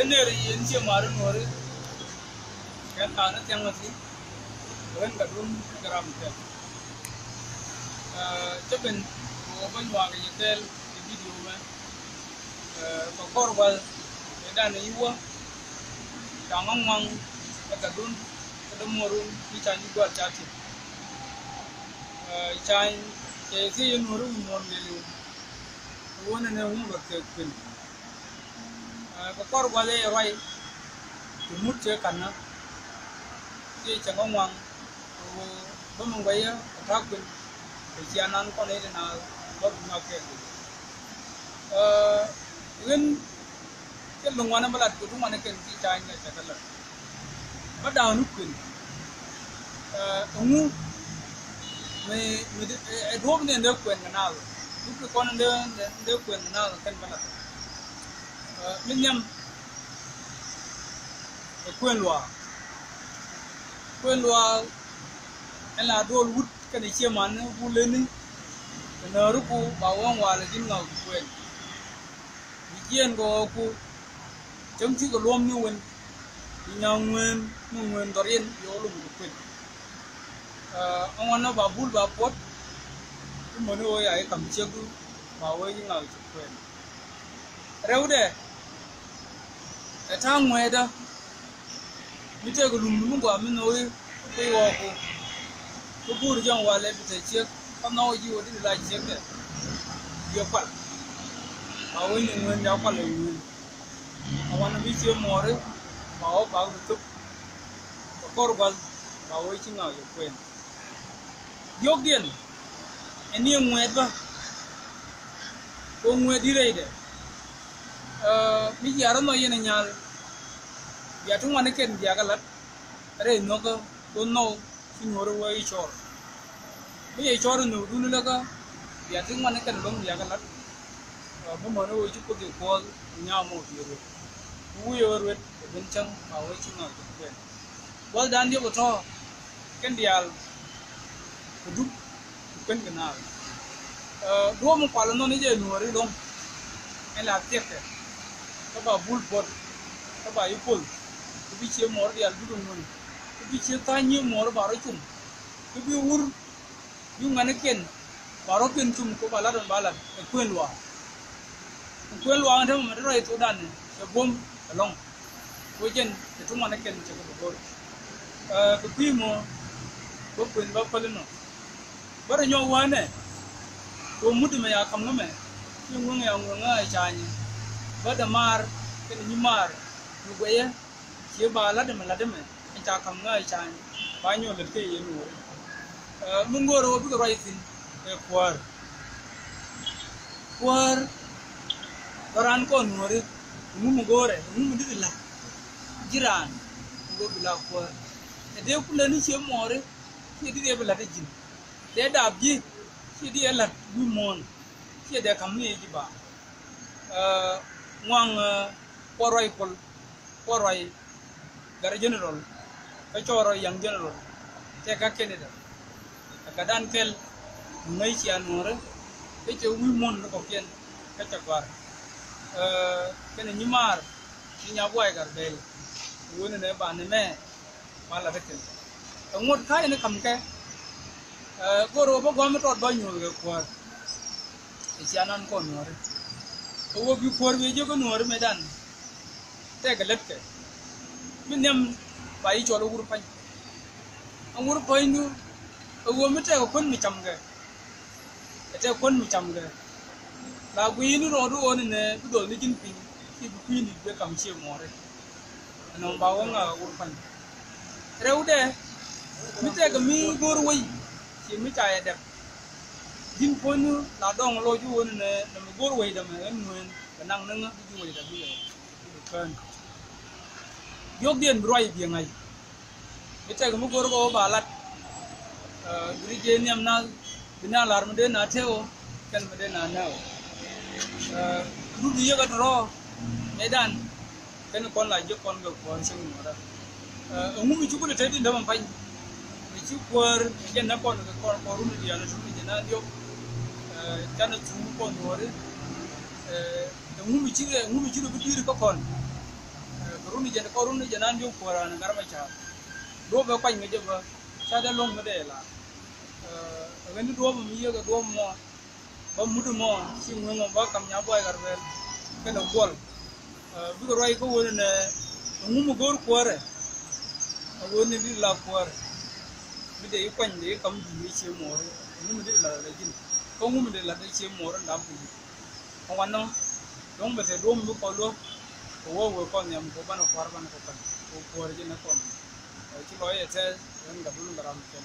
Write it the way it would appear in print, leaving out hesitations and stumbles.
nueeri yen che maru nueeri kan ana tiangati ren kadum gram te cheben o banwa ga yetel video me ko korwal dan yuwa nguang kadun kadumorun ican gua cati ican ke si nueru mon delu wona ne umur ke pin ko korwal e rai tumut che kana si nguang o bomongaya takun sianan ko ne na bor ma ke ren cái lồng ngoan nó là của chúng mình cái trai này sẽ là bắt đầu nút quyền ông mày đuốc nên đeo quyền nào lúc cái con đeo quyền nào là cái là bên nhâm quyền lúa hay là đua lút cái này chia màn nó bu lên đi nó rút bu bảo ông hòa là chính ngầu quyền viên của cô chống chỉ có luôn như mình nhau nguyên đòi yên yếu lùng của quyền ông anh nó bảo bút bảo bốt cái món ôi ấy cầm chiếc bảo ơi như nào quyền rêu để thang ngoài đó biết chơi cái lùng đúng quả mình nói cái hoa cô cái bút trong hoa lên bị chiếc con nói gì đi lại chiếc đấy nhiều quả bảo ơi những nguyên giáo quả lời awan bi che more bảo được korban bảo ấy chính nào được quyền yok điền anh em nguyệt ba ông nguyệt đi đây đấy bây giờ nó như này nhà giờ chúng mình cái nhà cái lát đây nó có con nâu xin ngồi đây cho bây giờ cho nó nấu đun nữa cơ giờ chúng mình cái lông nhà cái lát bữa mà nó chụp cái cô nhau một điều vui ở bên trong bảo ấy chính là quyền quá đan điệu cho cái điều đúng quyền cái nào đua một quả là nó như vậy nuôi đúng hay là tiếc đấy các bà bull bột các bà yêu bull cái bị chia mỏ điều đúng luôn cái bị chia tay nhiều mỏ bảo ấy chung cái bị ur nhưng mà nó kiên bảo nó kiên chung có bà lát đồng bà lần quyền luang thế mà nó rồi tụi đàn cái bom long với chân thì chúng mình cần cho cái bom cái quy mô bốc quyền bốc lên nó bắt đầu nhau quá này tôi muốn đi mà cầm nó mẹ nhưng người nghèo người ngay trái bắt đầu mar cái này như mar lúc ấy chỉ ba lát mà lát mẹ anh cha cầm ngay trái bao nhiêu lần cái gì nữa muốn ngồi rồi biết rồi thì quar orang kon nueeri gore di la jiran go bila ko de kula ni che more che di bela de jin de da bi che di la bi mon che de kam ni ji ba nguang poroi gar general ka choro yang general che ka keneda ka dan kel ngai chi anore ke che wi mon ko ken ka chakwa cái này như mar như nhà quay cả đây uống này bạn này mẹ mà là cái ngột khai nó cầm cái cô rồi bác mới trọt bao nhiêu cái quạt thì chị ăn con nữa đấy cô bị quạt về chứ có nữa đấy mấy đàn thế cái lết cái mình nhầm phải cho nó uống phanh ông uống phanh nữa ông mới chơi có quân 100 cái chơi quân 100 cái là quý nó rồi đó này cái đồ nó chín pin thì quý này biết cầm chiều mỏ đấy nó bảo ông ở uống phanh rêu đấy mới chơi cái mi gor quay chỉ mới chạy đẹp chín phôi nữa là đông lôi chú này nó gor quay đầm này người cái năng nâng chú quay đầm như cơn dốc điện rồi việc này mới chơi cái mi gor có bà lạt đi chơi niệm na bina lar mà đến na theo cần mà đến na nào lúc đi cái đó mấy đàn cái nó còn lại cho con được còn sinh nữa đó ông muốn chú có thể thấy đến đâu mà phải chú qua cái nó còn được con run đi nó run đi nó đi cho nó chú con nữa đấy ông muốn chú được đi được con runi jen ko runi jenan ju ko ran garma cha do be kwany nge ba cha da long de la ngani do mo mi ga do mo ba mudu mo si ngo ba kam nya boy gar vel ke no gol bi ko roy ko wona ne ngumu gor ko re woni di la ko re bi de kwany de kam di che mo re ngumu de la la jin ko ngumu de la de che mo re ndam bu ko wano dong be te do mo ko lo wo ko nyam ko bana ko ban ko kan ko re jin ko ci loye te en ga bulu ngaram te